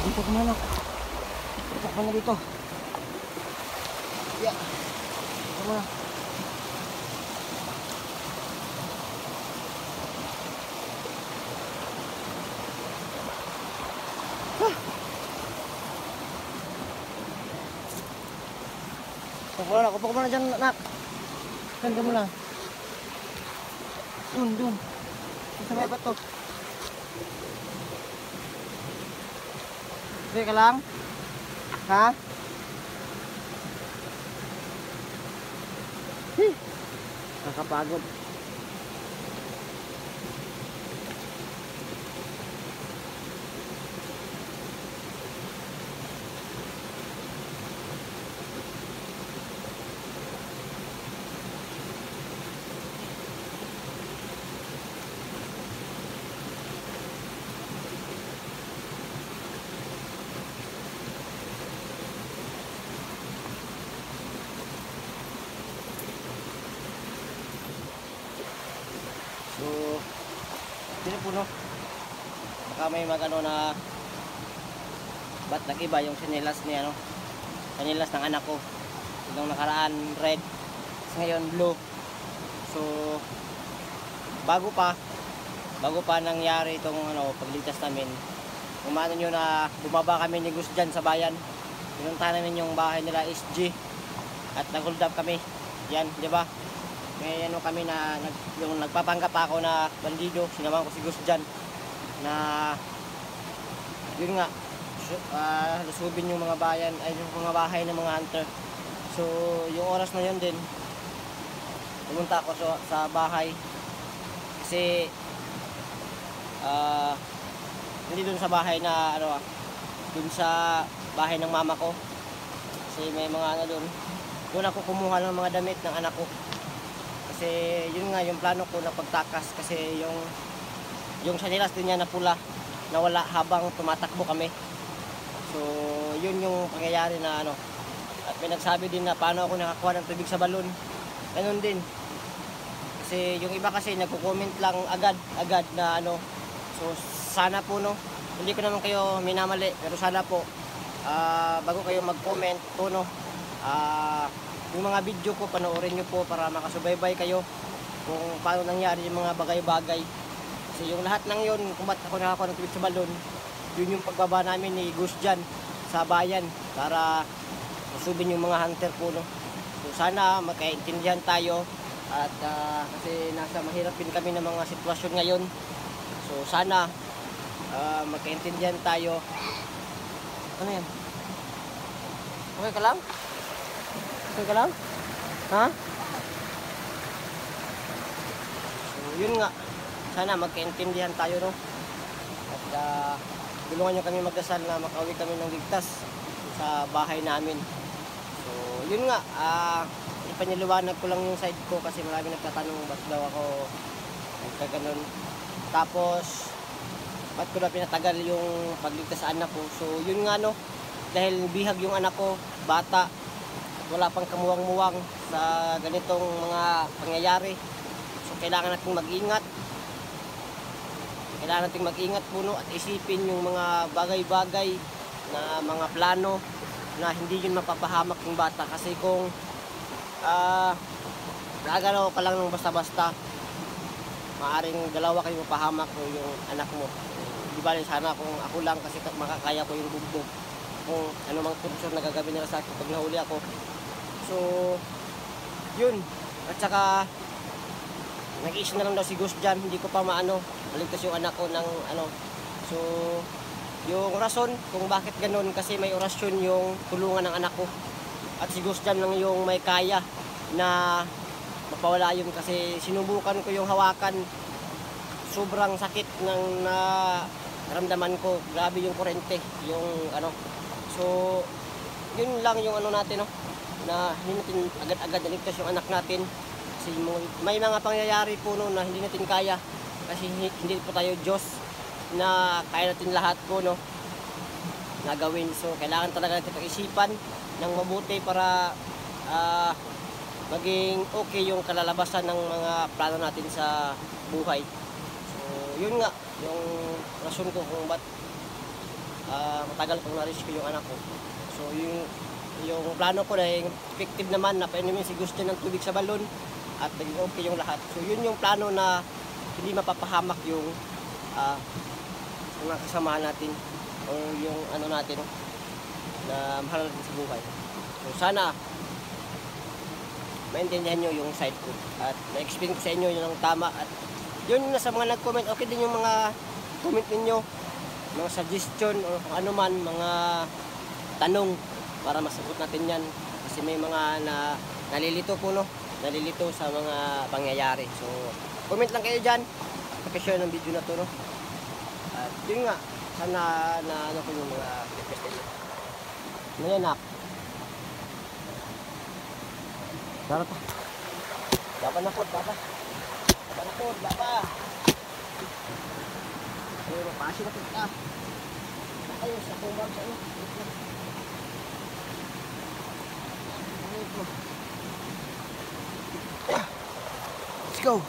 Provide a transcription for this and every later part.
Dito ko na lang. Takpan na dito. Yeah. Dito mo na. Kupo mo na dyan, nak. Ganda mo lang. Dun. Sa may bato. Okay ka lang? Ha? Nakapagod. So, hindi po no. Baka may magano na ba't nag-iba yung sinilas ni ano, sinilas ng anak ko. Yung nakaraan red, ngayon blue. So, bago pa nangyari itong ano, pagligtas namin, umano nyo na bumaba kami ni Gus dyan sa bayan. Pinuntahan namin yung bahay nila SG at nag-hold up kami. Yan, di ba? May ano kami na yung nagpapanggap ako na bandido, sinamahan ko si Gus dyan na yun nga lusubin yung mga bayan ay yung mga bahay ng mga hunter. So yung oras na yun din pumunta ako sa bahay kasi hindi dun sa bahay na ano dun sa bahay ng mama ko kasi may mga ano dun ako kumuha ng mga damit ng anak ko. Kasi yun nga yung plano ko na pagtakas kasi yung sanilas din niya na pula nawala habang tumatakbo kami. So yun yung pangyayari na ano. At may nagsabi din na paano ako nakakuha ng tubig sa balon. Ganun din. Kasi yung iba kasi nagko-comment lang agad na ano. So sana po no, hindi ko naman kayo minamali pero sana po bago kayo mag-comment po no, yung mga video ko panoorin nyo po para makasubaybay kayo kung paano nangyari yung mga bagay-bagay. Kasi yung lahat ng yun, kung ba't ako nakakuha ng tubig sa balon, yun yung pagbaba namin ni Gus dyan sa bayan para masubin yung mga hunter po no. So sana magkaintindihan tayo at kasi nasa mahirap din kami ng mga sitwasyon ngayon. So sana magkaintindihan tayo. Ano yan? Okay ka lang? Okay ka lang? Ha? So, yun nga. Sana magkaintindihan tayo, no? At tulungan nyo kami magdasal na makauwi kami ng ligtas sa bahay namin. So, yun nga. Ipaniliwanag ko lang yung side ko kasi marami nagtatanong ba't daw ako nagkaganon. Tapos, ba't ko na pinatagal yung pagligtas sa anak ko. So, yun nga, no? Dahil bihag yung anak ko, bata, wala pang kamuwang-muwang sa ganitong mga pangyayari. So kailangan nating mag-ingat. Kailangan nating mag-ingat puno at isipin yung mga bagay-bagay na mga plano na hindi yun mapapahamak yung bata. Kasi kung nagalaw ka lang ng basta-basta, maaring dalawa kayo mapahamak o yung anak mo. Di ba rin sana kung ako lang kasi makakaya ko yung bugbog. Kung ano mang kurso na gagawin nila sa akin pag nahuli ako. So, yun. At saka, nag-iis na lang daw si Gus dyan. Hindi ko pa maano, maligtas yung anak ko ng ano. So, yung rason kung bakit ganun, kasi may orasyon yung tulungan ng anak ko. At si Gus dyan lang yung may kaya na mapawala yun. Kasi sinubukan ko yung hawakan. Sobrang sakit ng naramdaman ko. Grabe yung kurente. Yung ano. So, yun lang yung ano natin, no? Na hindi natin agad-agad naligtas yung anak natin kasi may mga pangyayari po no na hindi natin kaya kasi hindi po tayo Diyos na kaya natin lahat po no na gawin. So kailangan talaga natin pag-isipan ng mabuti para maging okay yung kalalabasan ng mga plano natin sa buhay. So yun nga yung rason ko kung ba't matagal kong na-rescue yung anak ko. So yung plano ko na effective naman na painumin si Gusto ng tubig sa balon at naging okay yung lahat. So yun yung plano na hindi mapapahamak yung mga kasamahan natin o yung ano natin na mahal natin sa buhay. So sana maintindihan nyo yung side ko at na-explain ko sa inyo yun ang tama. At yun yung nasa mga nag-comment, okay din yung mga comment ninyo, mga suggestion o kung ano man, mga tanong para masagot natin yan. Kasi may mga nalilito po, no? Nalilito sa mga pangyayari. So comment lang kayo dyan, pakishare ng video na to, no? At yun nga, sana na ano ko yung mga request nyo. Ano yan, nak? Tara pa. Dapat na po, dapat. Dapat na po, dapat. Ayun, mapasi na po ka. Ayun, sa kumbang sa iyo. Let's go.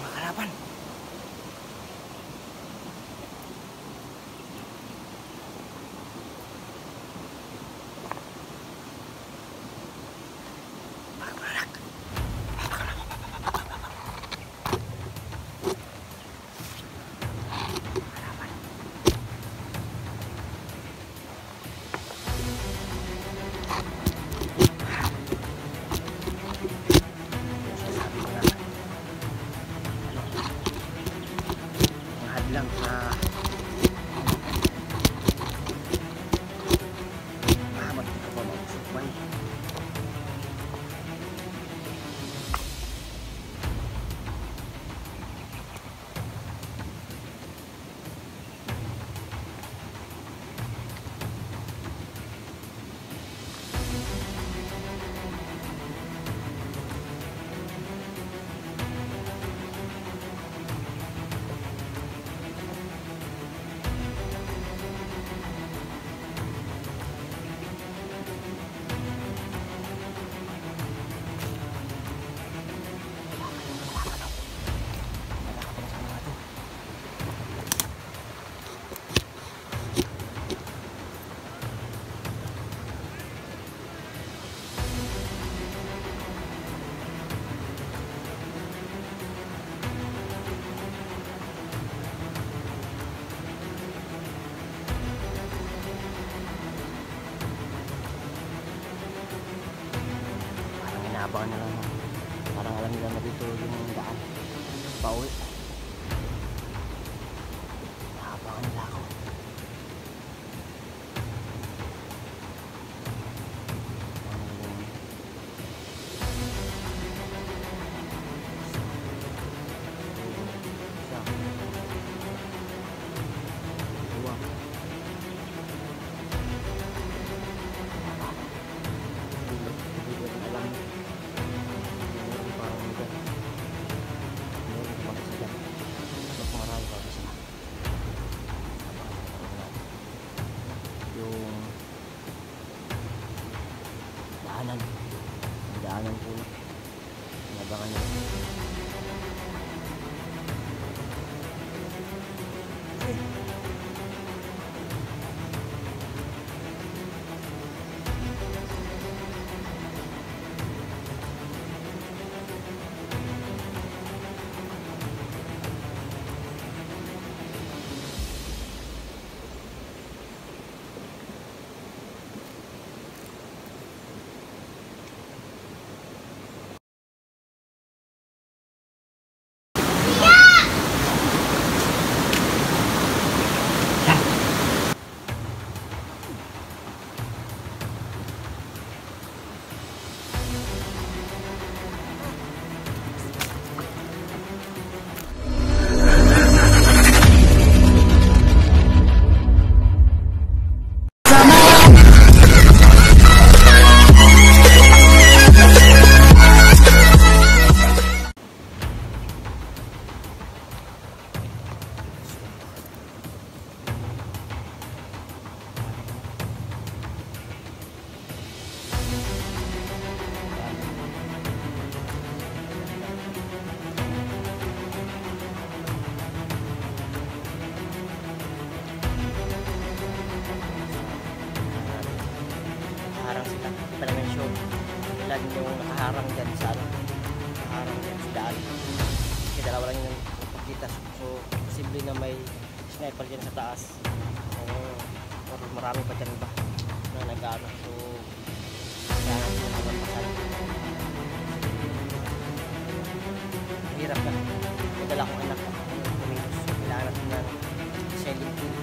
Makalaban. Lang sa mahamat ko pa magsukmay. Abangan na lang, parang alam nila na dito yung daan pauwi. lang sila. Hindi pa naman sure ilan yung nakaharang dyan sa ano. Nakaharang dyan sa daan. Kasi dalawa lang yung pagkita. So, posible na may sniper dyan sa taas. Or marami pa dyan ba na nag-ano. So, kailangan nyo naman pasal. Hirap na. May dala kong anak. Kumilos. Kailangan natin na selling tool.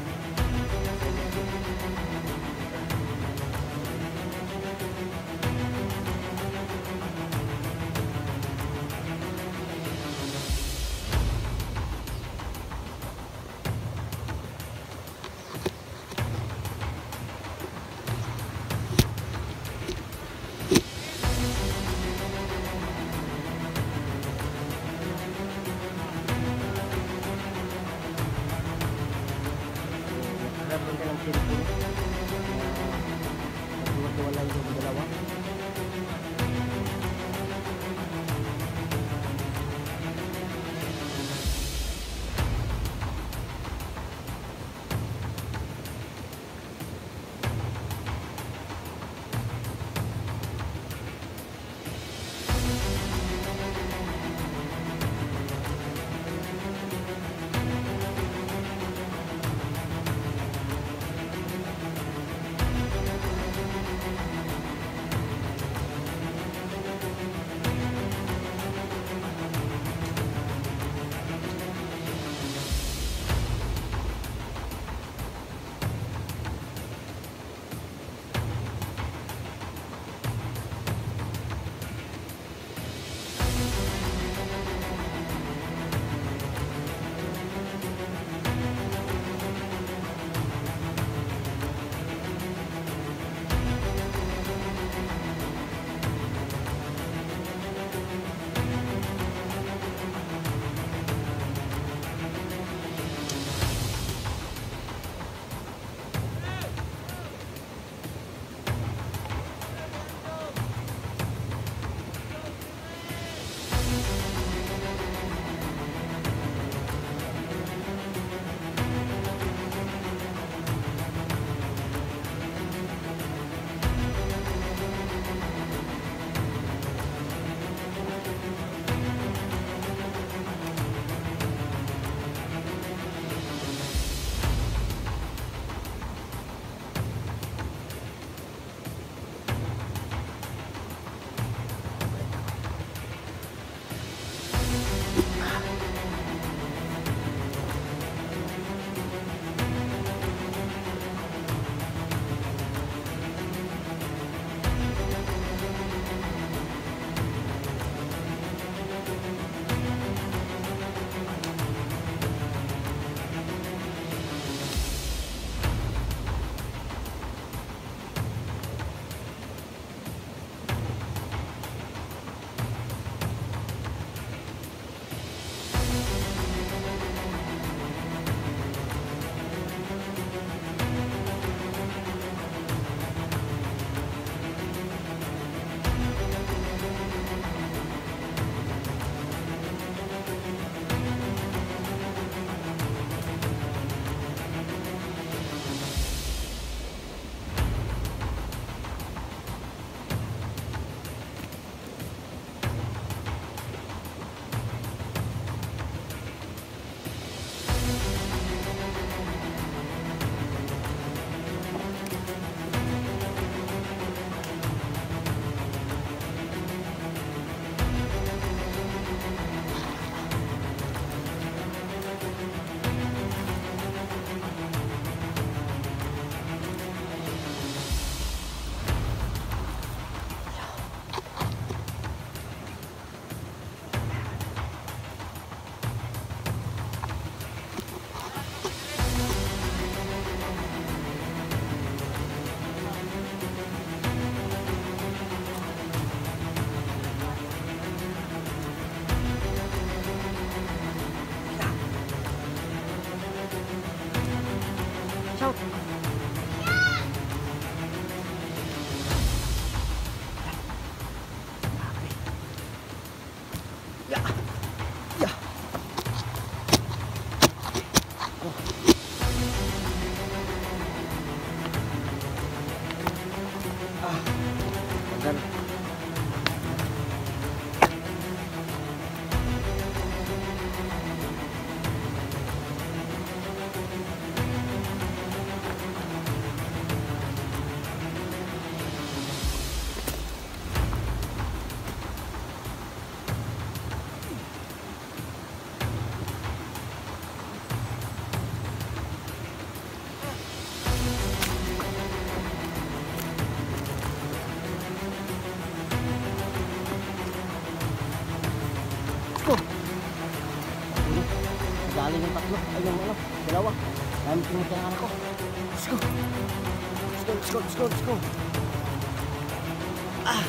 Tagal. Go. Galing yung tatlo. Ay, yung ano, dalawa. Dami pinutya ng anak ko. Let's go. Let's go, let's go, let's go, let's go. Ah.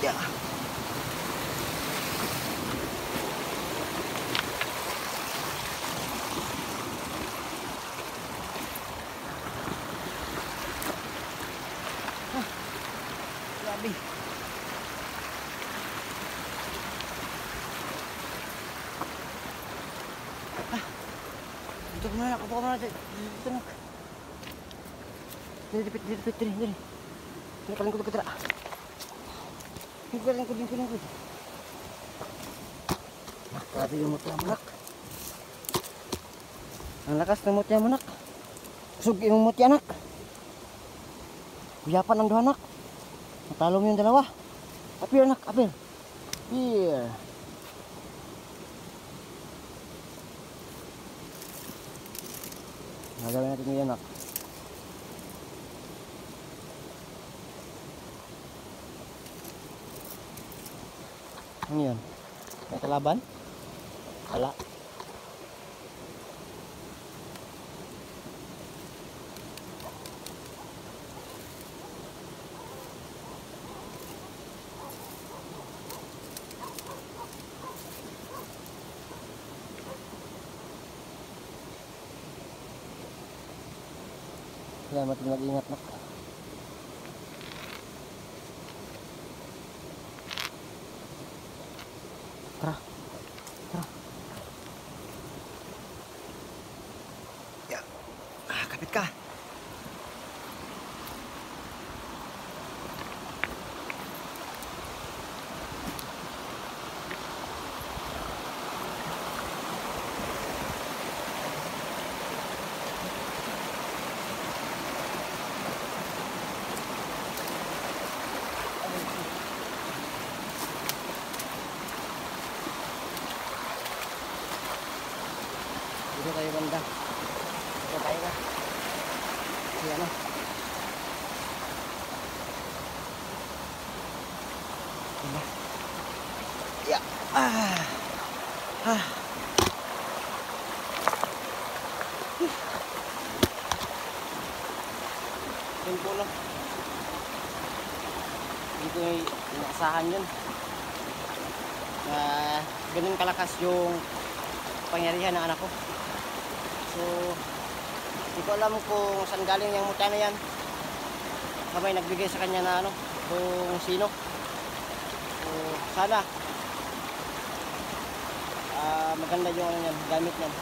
Yeah. Ah, grabe. Ah, dito ko muna, upo ko muna. Dito na. Dili. Kalingkod ko tira. Lingkod. Grabe yung mutya mo, nak. Ang lakas ng mutya mo, nak. Usog yung mutya, nak. Kuyapan ang duha, nak. Matalo mo yung dalawa. Apir, nak, apir. Apir. Nagawin natin yan, nak. Ano yun? May kalaban? Wala. Kaya mag-ingat, nak. Tara. Ya. Kapit ka. Dito tayo banda. Dito tayo na. Kasi ano. Diba? Yeah. Yun po lang. Hindi ko inaasahan yun. Ganun kalakas yung pangyarihan ng anak ko. So, hindi ko alam kung saan galing yung mutya na yan. May nagbigay sa kanya na ano, kung sino. So, sana maganda yung ano yan, gamit yan.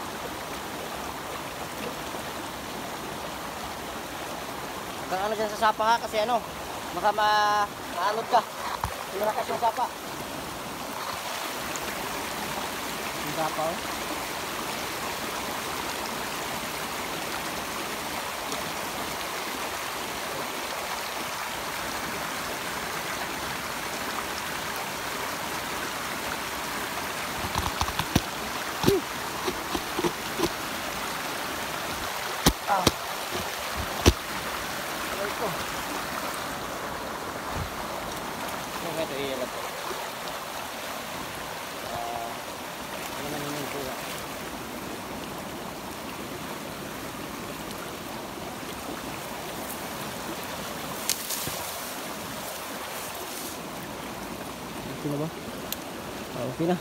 Huwag ano dyan sa sapa ha, kasi ano, baka maanod ka. Malakas yung sapa. Yung sapa oh. Ito iyalat ko. Ano naman yung kuha. Okay na ba? Okay na.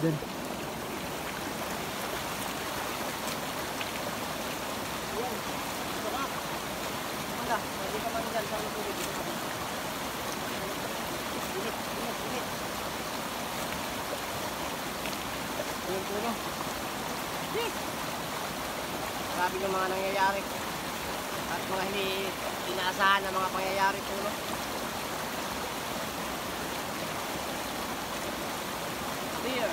Diyan. Yan. Sarap. Wala. Pwede ka man dyan sa tubig. Init. Yung puno. Yes! Sabi ng mga nangyayari. At mga hindi inaasahan na mga pangyayari puno. Beer.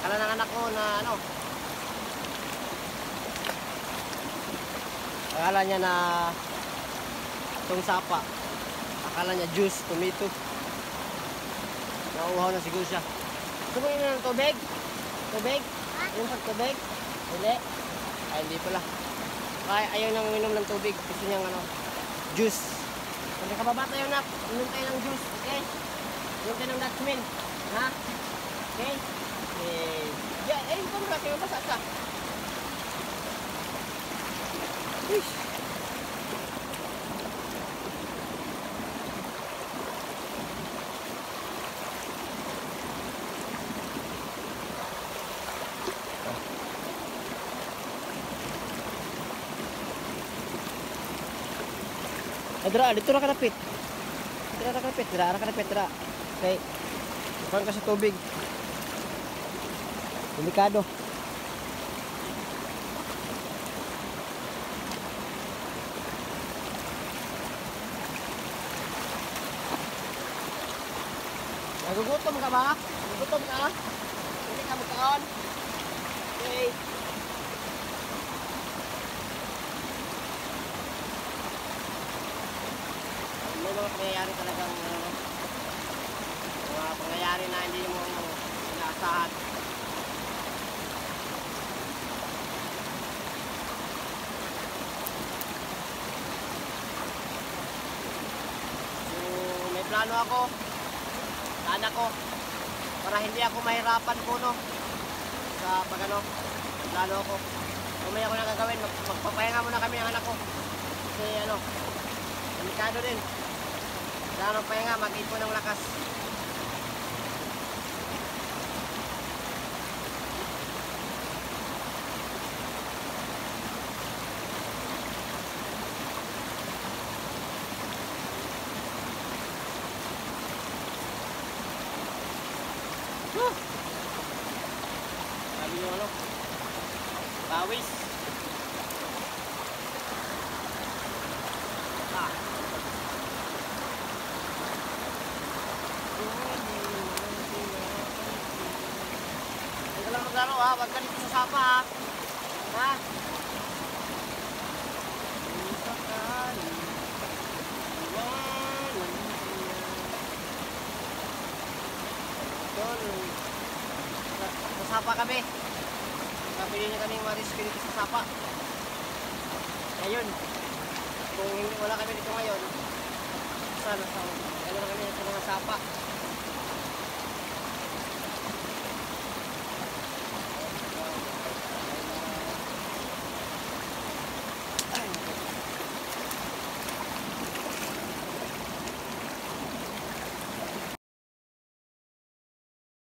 Akala ng anak ko na ano, akala niya na itong sapa, akala niya juice, tomato. Nauuhaw na siguro siya. Gusto mo yun ng tubig? Tubig? Yung pag tubig? Hindi? Ay hindi pala. Kaya ayaw nang uminom ng tubig. Gusto niyang ano, juice. Pag nakababa tayo na, uminom tayo ng juice. Okay? Uminom tayo ng Dutchman. Ha? Okay? Yeah, eh, ito mga kayo basa sa. Ish. Dra, dito ra kalapit. Dra ra kalapit, dra. Okay. Pang ka sa tubig. Delikado. Nagugutom ka ba? Nagugutom ka? Hindi ka magkaon? Okay. May mga pangyayari talagang mga pangyayari na hindi mo inaasahan. Plano ako sa anak ko para hindi ako mahirapan po no sa pagano. Plano ako umaya ko na gagawin, magpapahinga muna kami ng anak ko kasi ano, delikado din sa pahinga, mag-ipon ng lakas. Sabi nyo ano, pawis. Huwag ka lang maglaro ha, huwag ka dito sa sapa ha. Ha? Sa sapa kami. Nabili niya kami ma-rescue dito sa sapa. Ngayon, kung wala kami dito ngayon, sana sa ano kami sa mga sapa.